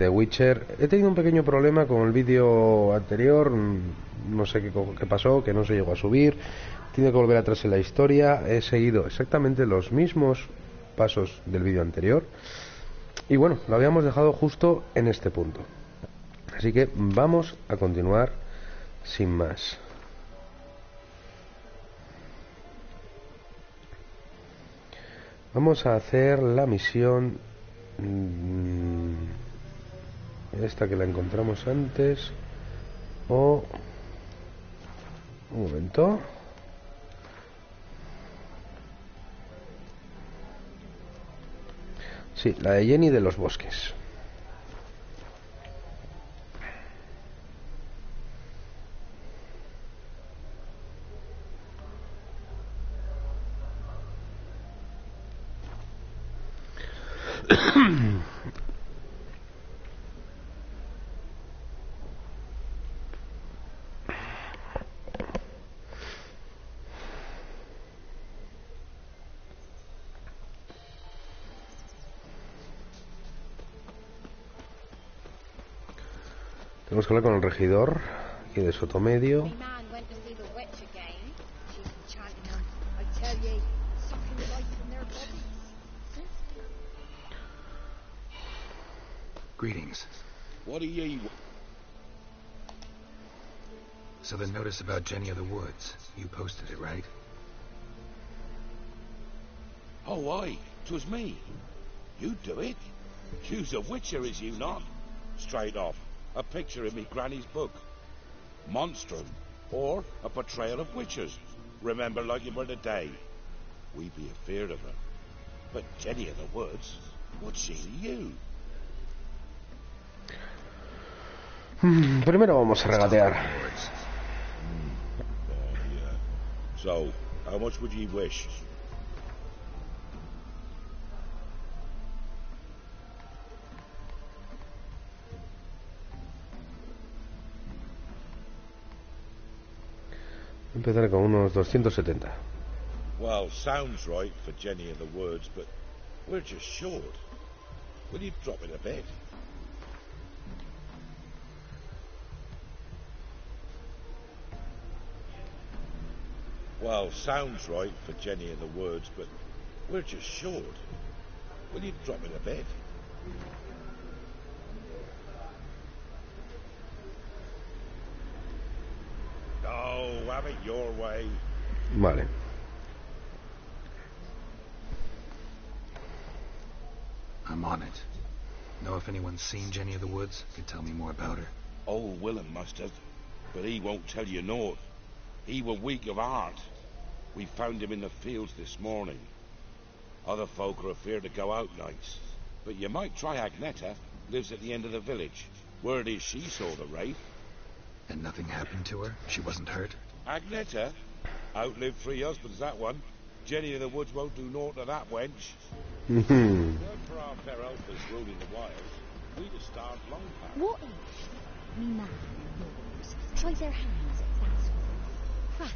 de Witcher. He tenido un pequeño problema con el vídeo anterior, no sé qué pasó, que no se llegó a subir. Tengo que volver atrás en la historia. He seguido exactamente los mismos pasos del vídeo anterior y bueno, lo habíamos dejado justo en este punto, así que vamos a continuar sin más. Vamos a hacer la misión esta que la encontramos antes, o un momento. Sí, la de Jenny de los bosques. Tenemos que hablar con el regidor aquí de Sotomedio. Greetings. What are ye? So the notice about Jenny of the Woods, you posted it, right? Oh, aye, 'twas me. You do it? You's a witcher, is you not? Straight off, a picture in me granny's book. Monstrum, or a portrayal of witchers. Remember like it were the day. We be afeard of her. But Jenny of the Woods, what's she to you? Primero vamos a regatear. Yeah. So, how much would ye wish? Empezar con unos 270. Well, sounds right for Jenny of the Woods, but we're just short. Will you drop it a bit? Well, sounds right for Jenny of the Woods, but we're just short. Will you drop it a bit? Oh, have it your way. Vale. I'm on it. Know if anyone's seen Jenny of the Woods? Could tell me more about her. Old Willem must have, but he won't tell you naught. He were weak of heart. We found him in the fields this morning. Other folk are afeard to go out nights. But you might try Agneta, lives at the end of the village. Word is she saw the wraith. And nothing happened to her? She wasn't hurt? Agneta? Outlived 3 husbands, that one. Jenny of the Woods won't do naught to that wench. Not for our fair husbands ruling the wilds. We'd have starved long past. What if me man and yours try their hands at that sort of craft?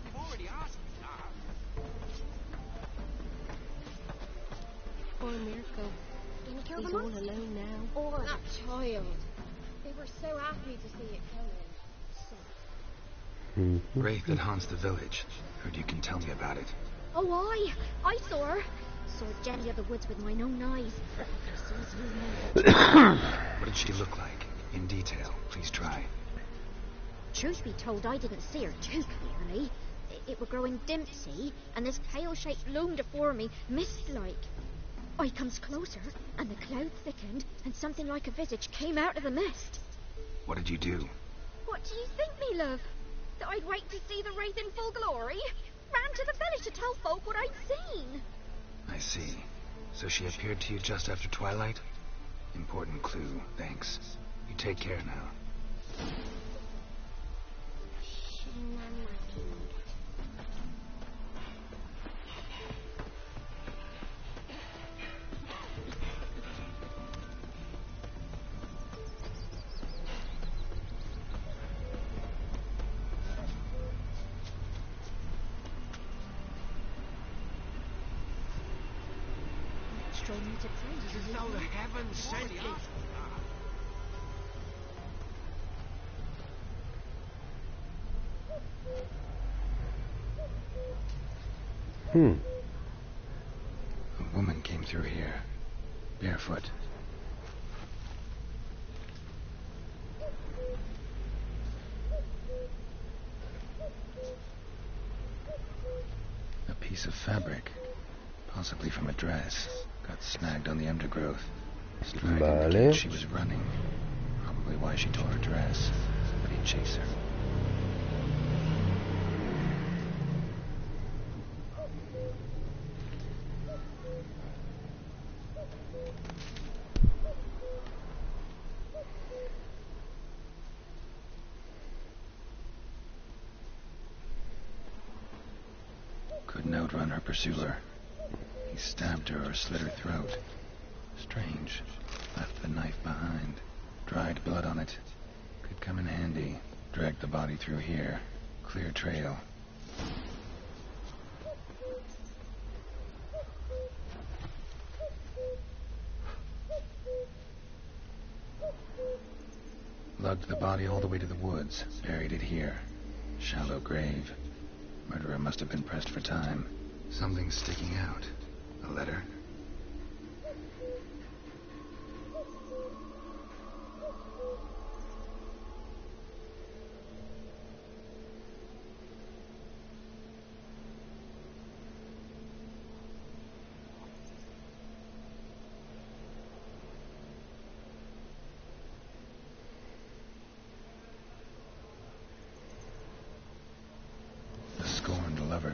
You've already asked me that. Poor Mirko. Gonna kill He's the all monster? alone now. Or That child. They were so happy to see it coming. So. Wraith that haunts the village. Heard you can tell me about it. oh, I saw her. Saw Jenny of the Woods with mine own eyes. Says you know. What did she look like? In detail, please try. Truth be told, I didn't see her too clearly. It were growing dim, see, and this pale shape loomed afore me, mist-like. I comes closer, and the cloud thickened, and something like a visage came out of the mist. What did you do? What do you think, me love? That I'd wait to see the wraith in full glory? Ran to the village to tell folk what I'd seen. I see. So she appeared to you just after twilight? Important clue, thanks. You take care now. Straight into praise. So the heavens sent you. A woman came through here, barefoot. A piece of fabric, possibly from a dress, got snagged on the undergrowth. Stride indicated she was running. Probably why she tore her dress. But he'd chase her. Couldn't outrun her pursuer. He stabbed her or slit her throat. Strange. Left the knife behind. Dried blood on it. Could come in handy. Dragged the body through here. Clear trail. Lugged the body all the way to the woods. Buried it here. Shallow grave. Murderer must have been pressed for time. Something sticking out. A letter.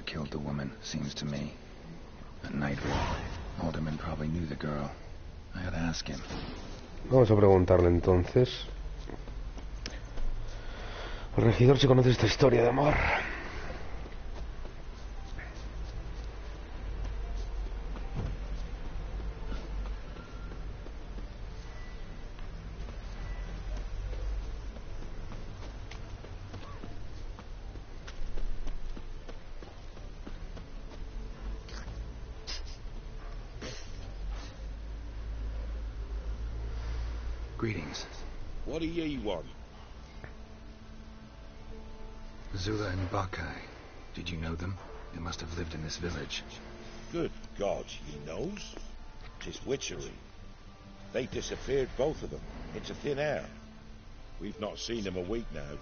Killed the woman, seems to me. A night walk. Alderman probably knew the girl. I ought to ask him. Vamos a preguntarle entonces. El regidor se conoce esta historia de amor. Greetings. What do ye want? Zula and Bakai. Did you know them? They must have lived in this village. Good God, ye knows? 'Tis witchery. They disappeared, both of them, into thin air. We've not seen them a week now.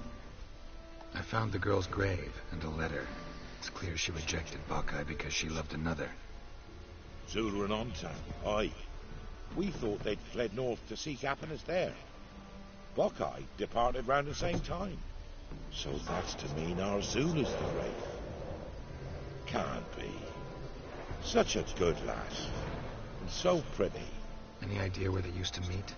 I found the girl's grave and a letter. It's clear she rejected Bakai because she loved another. Zula and Ontan, aye. We thought they'd fled north to seek happiness there. Bakai departed round the same time. So that's to mean our Zula's the wraith. Can't be. Such a good lass. And so pretty. Any idea where they used to meet?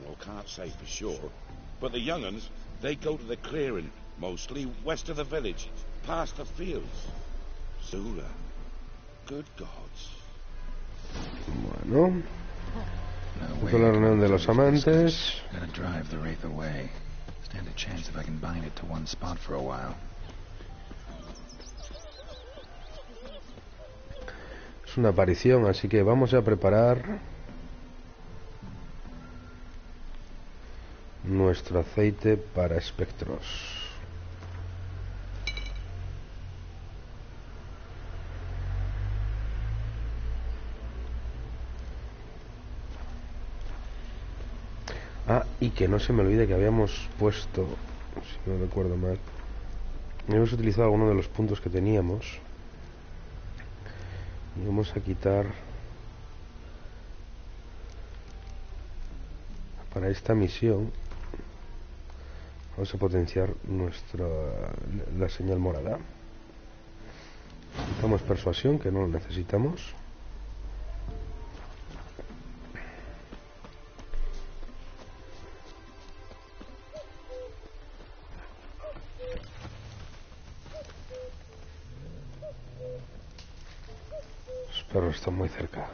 Well, can't say for sure. But the young'uns, they go to the clearing, mostly west of the village, past the fields. Zula. Good gods. Bueno. Hizo la reunión de los amantes. Gotta drive the wraith away. Stand a chance if I can bind it to one spot for a while. Es una aparición, así que vamos a preparar nuestro aceite para espectros. Ah, y que no se me olvide que habíamos puesto, si no recuerdo mal, hemos utilizado alguno de los puntos que teníamos y vamos a quitar para esta misión. Vamos a potenciar la señal morada. Quitamos persuasión, que no lo necesitamos. Los perros están muy cerca.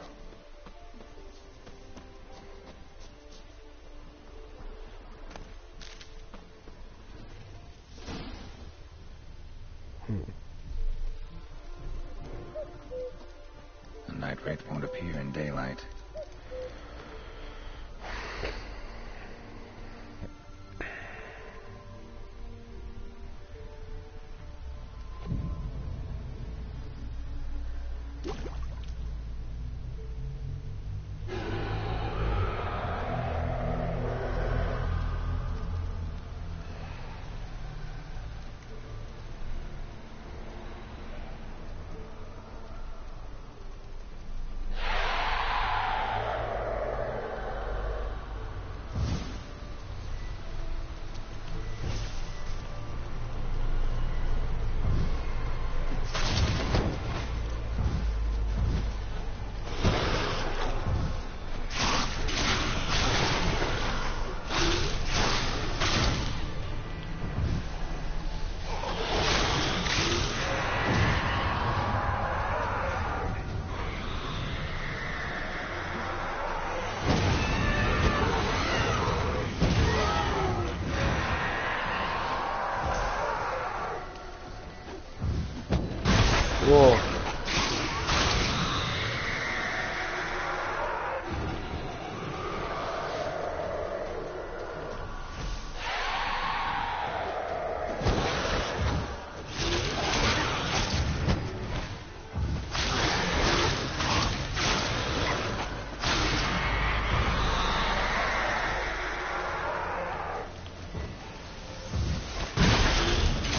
The night wraith won't appear in daylight.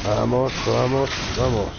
Vamos, vamos, vamos.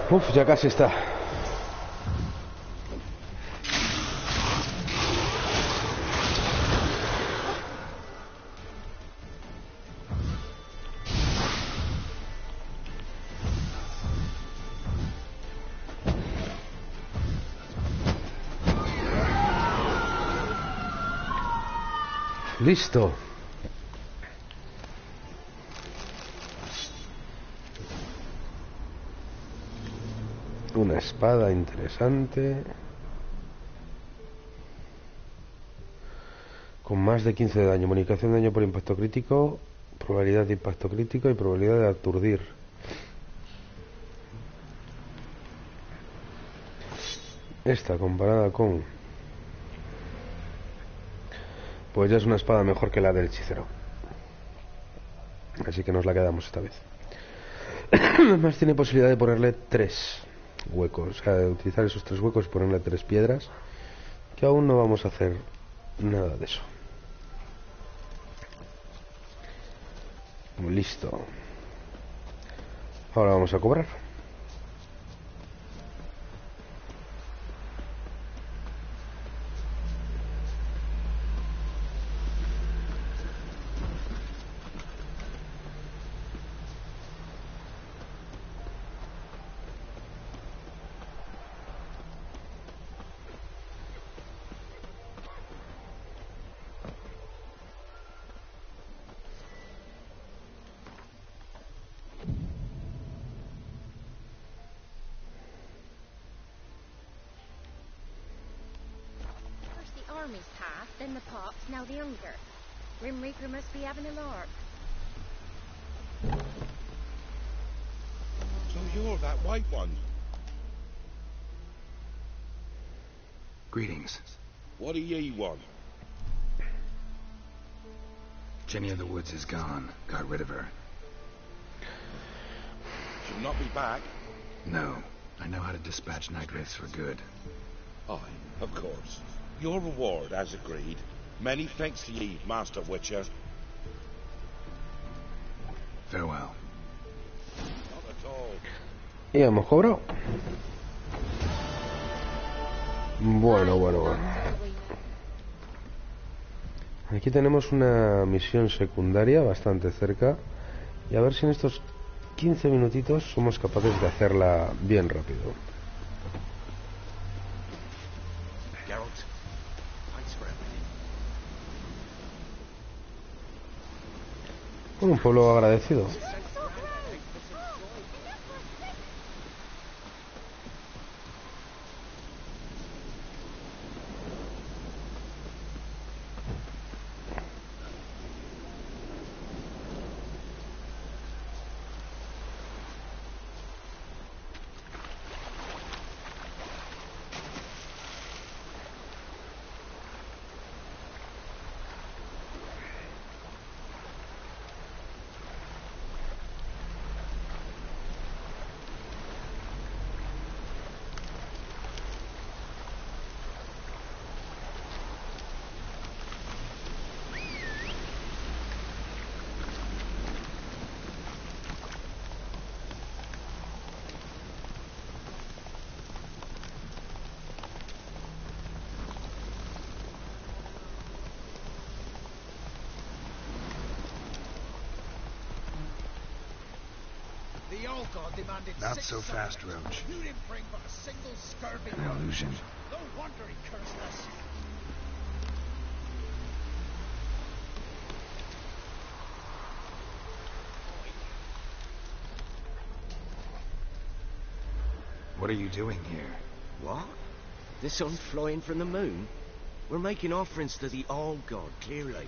Uf, ya casi está. Listo. Una espada interesante. Con más de 15 de daño. Bonificación de daño por impacto crítico. Probabilidad de impacto crítico y probabilidad de aturdir. Esta comparada con... pues ya es una espada mejor que la del hechicero. Así que nos la quedamos esta vez. Además tiene posibilidad de ponerle 3 huecos. O sea, de utilizar esos 3 huecos y ponerle 3 piedras. Que aún no vamos a hacer nada de eso. Listo. Ahora vamos a cobrar. Army's passed, then the pops, now the hunger. Grim Reaper must be having a lark. So you're that white one. Greetings. What do ye want? Jenny of the Woods is gone. Got rid of her. She'll not be back. No. I know how to dispatch night wraiths for good. Aye, of course. Your reward, as agreed. Many thanks to ye, Master Witcher. Farewell. Not at all. Y hemos cobrado. Bueno. Aquí tenemos una misión secundaria bastante cerca. Y a ver si en estos 15 minutitos somos capaces de hacerla bien rápido. Un pueblo agradecido. The old god demanded Not 6 so fast, summons. Roach. You didn't bring but a single scurvy An one. illusion. No wonder he cursed us. What are you doing here? What? The sun flying from the moon? We're making offerings to the All God, clearly.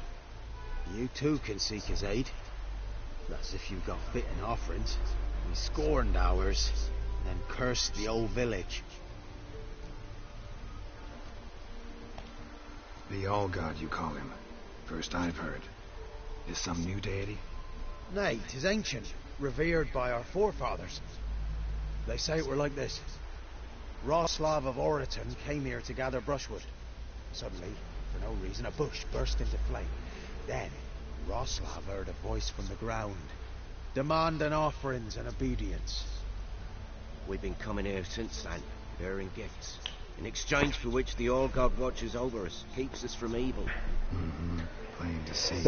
You too can seek his aid. That's if you got fitting offerings. We scorned ours, then cursed the old village. The All-God, you call him. First I've heard. Is some new deity? Nay, 'tis ancient, revered by our forefathers. They say it were like this. Roslav of Oriton came here to gather brushwood. Suddenly, for no reason, a bush burst into flame. Then, Roslav heard a voice from the ground, demanding offerings and obedience. We've been coming here since then, bearing gifts, in exchange for which the All God watches over us, keeps us from evil. Mm-hmm. Plain to see.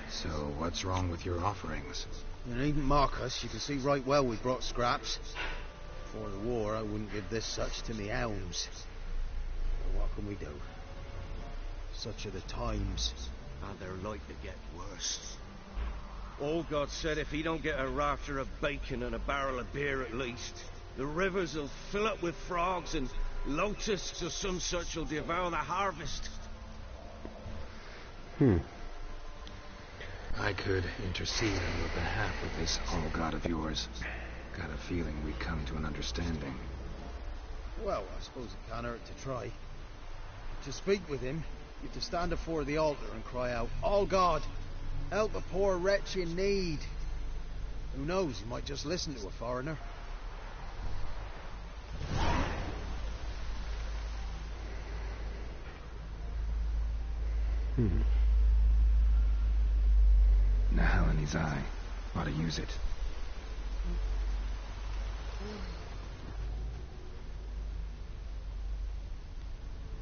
So, what's wrong with your offerings? You needn't mock us. You can see right well we brought scraps. Before the war, I wouldn't give this such to me elms. But what can we do? Such are the times. And they're like to get worse. All God said if he don't get a rafter of bacon and a barrel of beer at least, the rivers will fill up with frogs and locusts or some such will devour the harvest. I could intercede on your behalf with this All-God of yours. Got a feeling we'd come to an understanding. Well, I suppose it can't hurt to try. To speak with him, you have to stand before the altar and cry out, "All God, help a poor wretch in need." Who knows, he might just listen to a foreigner. Nahal in his eye. Ought to use it.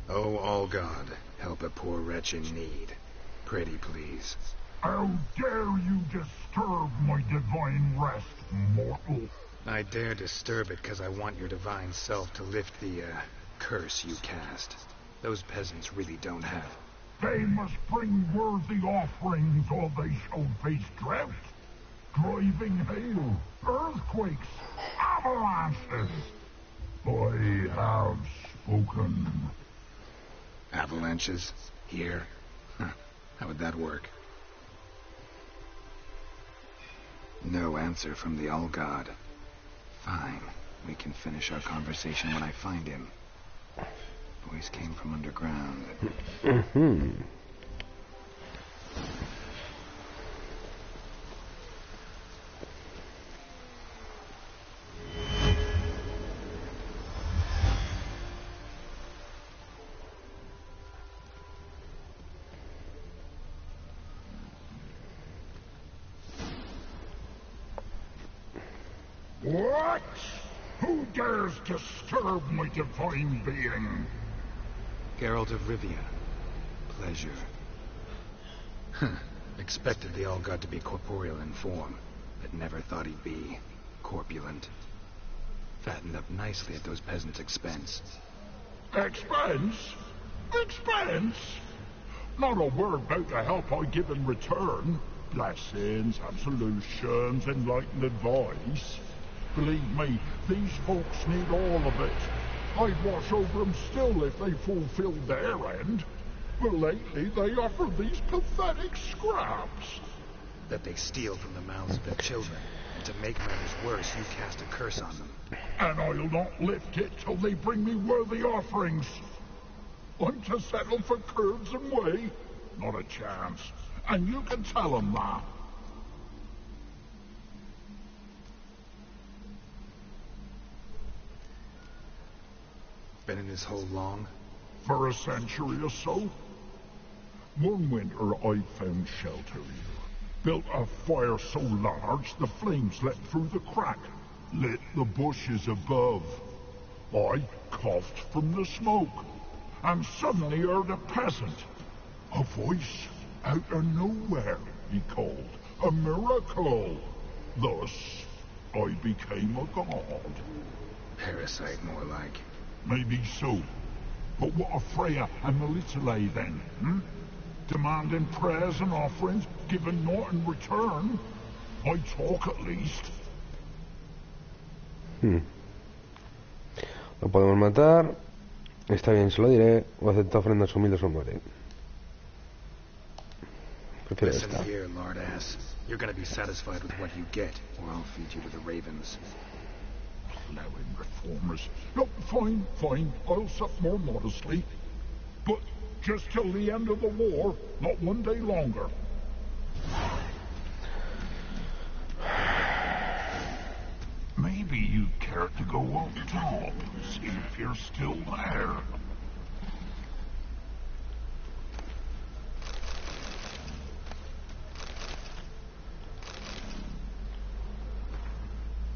Oh, All-God, help a poor wretch in need. Pretty please. How dare you disturb my divine rest, mortal? I dare disturb it because I want your divine self to lift the, curse you cast. Those peasants really don't have. They must bring worthy offerings or they shall face drought, driving hail, earthquakes, avalanches. I have spoken. Avalanches? Here? Huh. How would that work? No answer from the All-God. Fine. We can finish our conversation when I find him. Voice came from underground. What? Who dares disturb my divine being? Geralt of Rivia. Pleasure. Expected the All-God to be corporeal in form, but never thought he'd be corpulent. Fattened up nicely at those peasants' expense. Expense? Expense? Not a word about the help I give in return. Blessings, absolutions, enlightened advice. Believe me, these folks need all of it. I'd watch over them still if they fulfilled their end. But lately they offer these pathetic scraps. That they steal from the mouths of their children, and to make matters worse, you cast a curse on them. And I'll not lift it till they bring me worthy offerings. I'm to settle for curds and whey? Not a chance. And you can tell them that. Been in this hole long? For a century or so. One winter I found shelter here. Built a fire so large the flames leapt through the crack, lit the bushes above. I coughed from the smoke, and suddenly heard a peasant. A voice out of nowhere, he called. a miracle. Thus, I became a god. Parasite, more like. Maybe so. But what of Freya and Melitele then, Demanding prayers and offerings, given naught in return? I talk at least. Lo podemos matar. Está bien, se lo diré. O acepta ofrendas humildes o muere. Prefiero Listen esta. here, lard ass. You're gonna be satisfied with what you get, or I'll feed you to the ravens. Plowing reformers. No, fine. I'll sup more modestly. But just till the end of the war, not one day longer. Maybe you'd care to go up top, see if you're still there.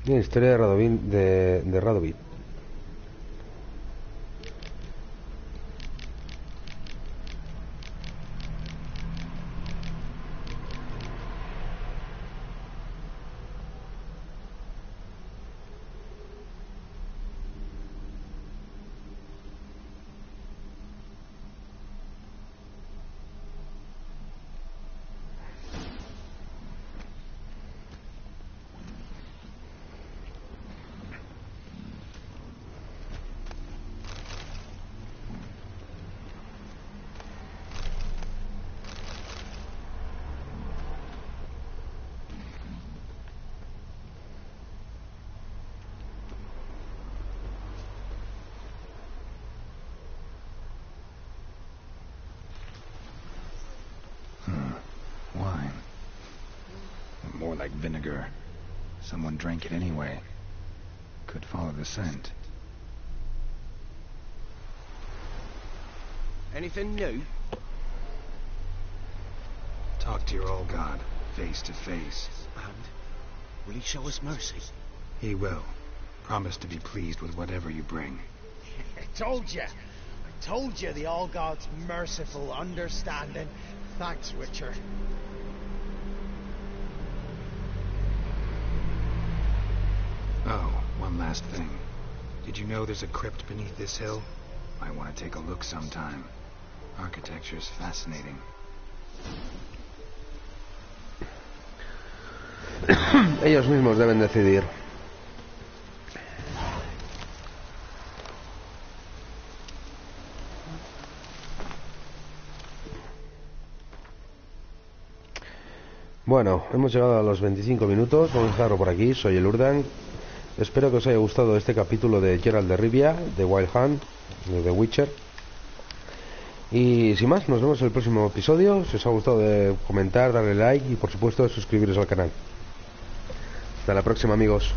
Bien, historia de Radovin, de Radovin. Wine. More like vinegar. Someone drank it anyway. Could follow the scent. Anything new? Talk to your old god, face to face. And will he show us mercy? He will. Promise to be pleased with whatever you bring. I told you the All God's merciful, understanding. Thanks, Witcher. Oh, one last thing. Did you know there's a crypt beneath this hill? I want to take a look sometime. Architecture's fascinating. Ellos mismos deben decidir. Bueno, hemos llegado a los 25 minutos. Vamos a dejarlo por aquí. Soy el Urdan. Espero que os haya gustado este capítulo de Geralt de Rivia, de Wild Hunt, de The Witcher. Y sin más, nos vemos en el próximo episodio. Si os ha gustado, comentar, darle like y por supuesto suscribiros al canal. Hasta la próxima, amigos.